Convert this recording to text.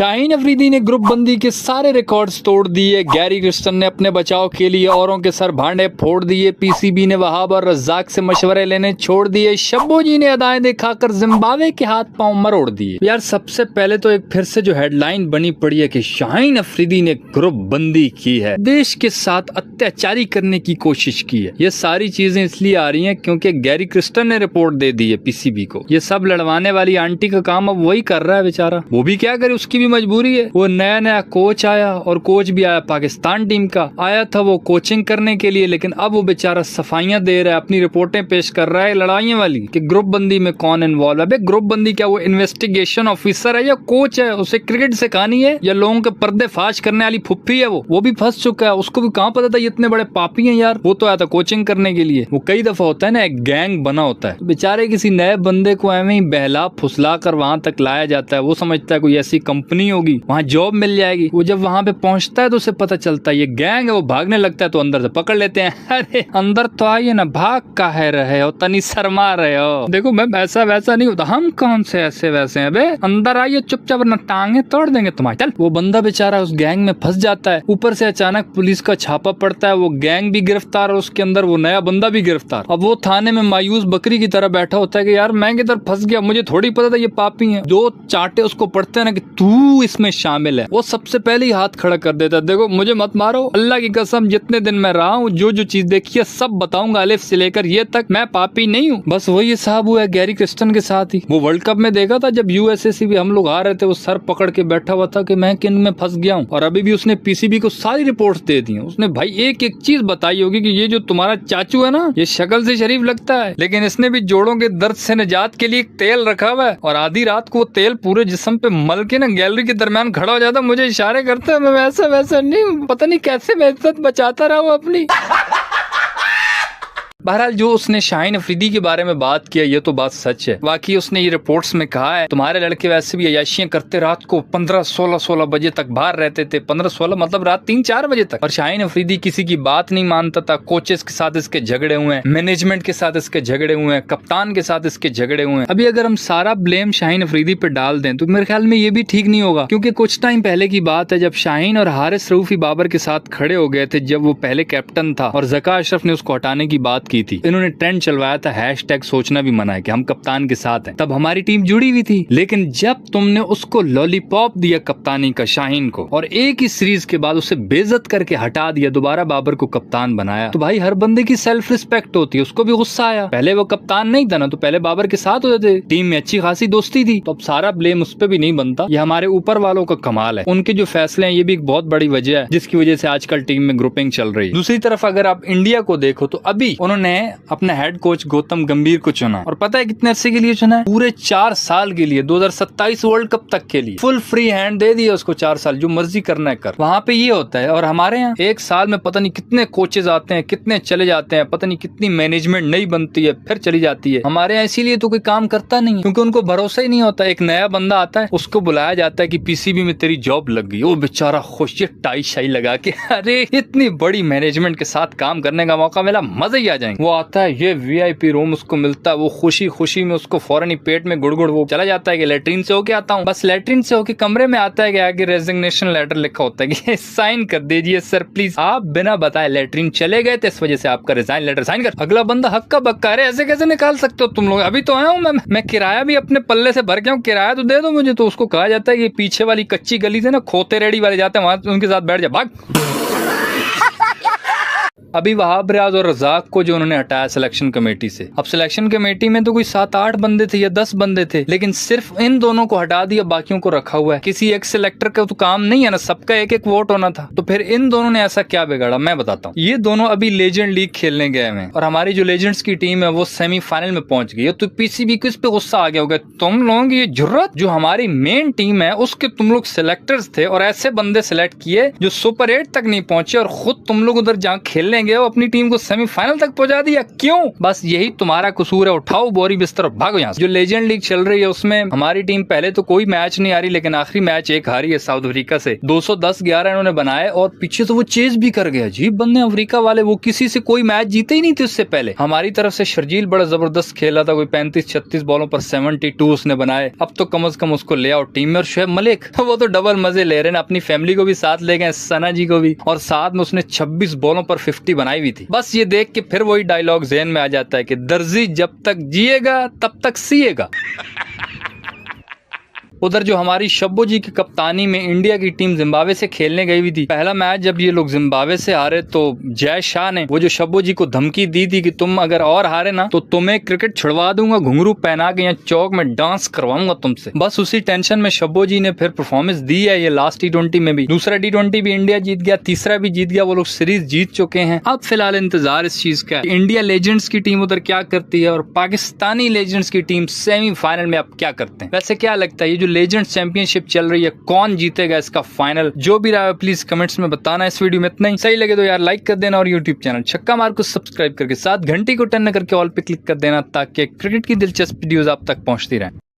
शाहीन अफरीदी ने ग्रुप बंदी के सारे रिकॉर्ड्स तोड़ दिए। गैरी क्रिस्टन ने अपने बचाव के लिए औरों के सर भांडे फोड़ दिए। पीसीबी ने वहाब और रज्जाक से मशवरे लेने छोड़ दिए। शब्बो जी ने अदाएं दिखाकर जिम्बाब्वे के हाथ पांव मरोड़ दिए। यार सबसे पहले तो एक फिर से जो हेडलाइन बनी पड़ी है कि शाहीन अफरीदी ने ग्रुप बंदी की है, देश के साथ अत्याचारी करने की कोशिश की है। ये सारी चीजें इसलिए आ रही हैं क्योंकि गैरी क्रिस्टन ने रिपोर्ट दे दी है पीसीबी को। ये सब लड़वाने वाली आंटी का काम अब वही कर रहा है बेचारा। वो भी क्या करे, उसकी भी मजबूरी है। वो नया नया कोच आया और कोच भी आया पाकिस्तान टीम का, आया था वो कोचिंग करने के लिए, लेकिन अब वो बेचारा सफाइयां दे रहा है, अपनी रिपोर्टें पेश कर रहा है लड़ाइयों वाली कि ग्रुप बंदी में कौन इन्वॉल्व है। अबे ग्रुप बंदी क्या वो इन्वेस्टिगेशन ऑफिसर है या कोच है? उसे क्रिकेट सिखानी है या लोगों के पर्दे फाश करने वाली फुप्पी है? वो भी फंस चुका है। उसको भी कहाँ पता था ये इतने बड़े पापी हैं यार। वो तो आया था कोचिंग करने के लिए। वो कई दफा होता है ना, एक गैंग बना होता है, बेचारे किसी नए बंदे को एवं ही बहला फुसला कर वहां तक लाया जाता है। वो समझता है कोई ऐसी कंपनी होगी, वहाँ जॉब मिल जाएगी। वो जब वहाँ पे पहुंचता है तो उसे पता चलता है ये गैंग है। वो भागने लगता है तो अंदर से पकड़ लेते हैं। अरे अंदर तो आइए ना, भाग काहे रहे हो, तनी शर्मा रहे हो। देखो मैं ऐसा वैसा नहीं होता। हम कौन से ऐसे वैसे हैं बे? अंदर आइए चुपचाप, वरना टांगे तोड़ देंगे तुम्हारी। चल। वो बंदा बेचारा उस गैंग में फंस जाता है। ऊपर से अचानक पुलिस का छापा पड़ता है। वो गैंग भी गिरफ्तार और उसके अंदर वो नया बंदा भी गिरफ्तार। अब वो थाने में मायूस बकरी की तरह बैठा होता है कि यार मैं किधर फंस गया, मुझे थोड़ी पता था ये पापी हैं। दो चांटे उसको पड़ते हैं ना कि तू इसमें शामिल है, वो सबसे पहले ही हाथ खड़ा कर देता है। देखो मुझे मत मारो, अल्लाह की कसम जितने दिन मैं रहा हूँ जो जो चीज देखी है सब बताऊंगा अलिफ से लेकर ये तक। मैं पापी नहीं हूँ। बस वही साहब हुआ है गैरी क्रिस्टन के साथ ही। वो वर्ल्ड कप में देखा था जब यूएसए से भी हम लोग आ रहे थे, वो सर पकड़ के बैठा हुआ था कि मैं किन में फंस गया हूँ। और अभी भी उसने पीसीबी को सारी रिपोर्ट्स दे दी हैं। उसने भाई एक एक चीज बताई होगी कि ये जो तुम्हारा चाचू है ना, ये शक्ल से शरीफ लगता है, लेकिन इसने भी जोड़ों के दर्द से निजात के लिए एक तेल रखा हुआ है और आधी रात को वो तेल पूरे जिस्म पे मल के ना गैलरी के दरमियान खड़ा हो जाता, मुझे इशारे करता है। मैं वैसा वैसा नहीं, पता नहीं कैसे मैं इज्जत बचाता रहा हूँ अपनी। बहरहाल जो उसने शाहीन अफरीदी के बारे में बात किया ये तो बात सच है। बाकी उसने ये रिपोर्ट्स में कहा है तुम्हारे लड़के वैसे भी अयाशियां करते रात को 15-16 बजे तक बाहर रहते थे। 15-16 मतलब रात 3-4 बजे तक। और शाहीन अफरीदी किसी की बात नहीं मानता था। कोचेस के साथ इसके झगड़े हुए हैं, मैनेजमेंट के साथ इसके झगड़े हुए हैं, कप्तान के साथ इसके झगड़े हुए हैं। अभी अगर हम सारा ब्लेम शाहीन अफरीदी पे डाल दें तो मेरे ख्याल में ये भी ठीक नहीं होगा, क्योंकि कुछ टाइम पहले की बात है जब शाहीन और हारिस रऊफी बाबर के साथ खड़े हो गए थे, जब वो पहले कैप्टन था और ज़का अशरफ ने उसको हटाने की बात की थी। इन्होंने ट्रेंड चलवाया था हैशटैग सोचना भी मना है कि हम कप्तान के साथ हैं। तब हमारी टीम जुड़ी हुई थी, लेकिन जब तुमने उसको लॉलीपॉप दिया कप्तानी का शाहीन को और एक ही सीरीज के बाद उसे बेइज्जत करके हटा दिया, दोबारा बाबर को कप्तान बनाया, तो भाई हर बंदे की सेल्फ रिस्पेक्ट होती है। उसको भी गुस्सा आया। पहले वो कप्तान नहीं था ना, तो पहले बाबर के साथ होते थे, टीम में अच्छी खासी दोस्ती थी, तो अब सारा ब्लेम उस पर भी नहीं बनता। ये हमारे ऊपर वालों का कमाल है। उनके जो फैसले हैं ये भी एक बहुत बड़ी वजह है जिसकी वजह से आजकल टीम में ग्रुपिंग चल रही है। दूसरी तरफ अगर आप इंडिया को देखो तो अभी उन्होंने अपना हेड कोच गौतम गंभीर को चुना, और पता है कितने अरसे के लिए चुना है? पूरे 4 साल के लिए, 2027 वर्ल्ड कप तक के लिए फुल फ्री हैंड दे दिया उसको। 4 साल जो मर्जी करना है कर। वहाँ पे ये होता है। और हमारे यहाँ 1 साल में पता नहीं कितने कोचेज आते हैं, कितने चले जाते हैं, पता नहीं कितनी मैनेजमेंट नहीं बनती है फिर चली जाती है। हमारे यहाँ इसीलिए तो कोई काम करता नहीं, क्योंकि उनको भरोसा ही नहीं होता। एक नया बंदा आता है, उसको बुलाया जाता है कि पीसीबी में तेरी जॉब लग गई। वो बेचारा खुश, टाई शाई लगा के अरे इतनी बड़ी मैनेजमेंट के साथ काम करने का मौका मिला, मजा ही आ जाएंगे। वो आता है, ये वीआईपी रूम उसको मिलता है, वो खुशी खुशी में उसको फौरन ही पेट में गुड़गुड़ वो चला जाता है कि लेटरिन से होके आता हूँ। बस लेटरिन से होके कमरे में आता है कि आगे रेजिग्नेशन लेटर लिखा होता है कि साइन कर दीजिए सर प्लीज, आप बिना बताए लेटरिन चले गए थे, इस वजह से आपका रिजाइन लेटर साइन कर। अगला बंदा हक्का बक्का, अरे ऐसे कैसे निकाल सकते हो तुम लोग? अभी तो आया हूँ मैं किराया भी अपने पल्ले से भर के हूँ, किराया तो दे दो मुझे। तो उसको कहा जाता है कि पीछे वाली कच्ची गली से ना खोते रेडी वाले जाते हैं, वहां उनके साथ बैठ जा, भाग। अभी वहाब रियाज और रजाक को जो उन्होंने हटाया सिलेक्शन कमेटी से, अब सिलेक्शन कमेटी में तो कोई 7-8 बंदे थे या 10 बंदे थे, लेकिन सिर्फ इन दोनों को हटा दिया, बाकियों को रखा हुआ है। किसी एक सिलेक्टर का तो काम नहीं है ना, सबका एक एक वोट होना था। तो फिर इन दोनों ने ऐसा क्या बिगाड़ा, मैं बताता हूँ। ये दोनों अभी लेजेंड लीग खेलने गए हैं और हमारी जो लेजेंड्स की टीम है वो सेमीफाइनल में पहुंच गई है। तो पीसीबी को इस पे गुस्सा आ गया होगा, तुम लोगों की ये जुर्रत, जो हमारी मेन टीम है उसके तुम लोग सिलेक्टर्स थे और ऐसे बंदे सिलेक्ट किए जो सुपर 8 तक नहीं पहुंचे, और खुद तुम लोग उधर जहाँ खेलने खेलने गए हो, अपनी टीम को सेमीफाइनल तक पहुंचा दिया, क्यों? बस यही तुम्हारा कसूर है, उठाओ बोरी बिस्तर और भागो यहाँ से। जो लेजेंड लीग चल रही है उसमें हमारी टीम पहले तो कोई मैच नहीं आ रही, लेकिन आखिरी मैच एक हारी है साउथ अफ्रीका से। 210-11 इन्होंने बनाए और पीछे तो वो चेज भी कर गया। अजीब बंदे अफ्रीका वाले, वो किसी से कोई मैच जीते ही नहीं थे उससे पहले। हमारी तरफ से शर्जील बड़ा जबरदस्त खेला था, कोई 35-36 बॉलों पर 72 उसने बनाए। अब तो कम से कम उसको ले आओ टीम में। और शुएब मलिक वो तो डबल मजे ले रहे हैं, अपनी फैमिली को भी साथ ले गए, सना जी को भी, और साथ में उसने 26 बॉलों पर 50 बनाई हुई थी। बस ये देख के फिर वही डायलॉग ज़हन में आ जाता है कि दर्जी जब तक जिएगा तब तक सिएगा। उधर जो हमारी शब्बो जी की कप्तानी में इंडिया की टीम जिम्बाब्वे से खेलने गई हुई थी, पहला मैच जब ये लोग जिम्बाब्वे से हारे तो जय शाह ने वो जो शब्बो जी को धमकी दी थी कि तुम अगर और हारे ना तो तुम्हें क्रिकेट छुड़वा दूंगा, घुंघरू पहना के यहाँ चौक में डांस करवाऊंगा तुमसे। बस उसी टेंशन में शब्बो जी ने फिर परफॉर्मेंस दी है। ये लास्ट T20 में भी, दूसरा T20 भी इंडिया जीत गया, तीसरा भी जीत गया, वो लोग सीरीज जीत चुके हैं। अब फिलहाल इंतजार इस चीज का है इंडिया लेजेंड्स की टीम उधर क्या करती है और पाकिस्तानी लेजेंड्स की टीम सेमीफाइनल में अब क्या करते हैं। वैसे क्या लगता है ये जो लेजेंड चैंपियनशिप चल रही है, कौन जीतेगा इसका फाइनल? जो भी रहा है प्लीज कमेंट्स में बताना। इस वीडियो में इतना ही। सही लगे तो यार लाइक कर देना और यूट्यूब चैनल छक्का मार को सब्सक्राइब करके साथ घंटी को टन करके ऑल पे क्लिक कर देना, ताकि क्रिकेट की दिलचस्प वीडियोस आप तक पहुंचती रहें।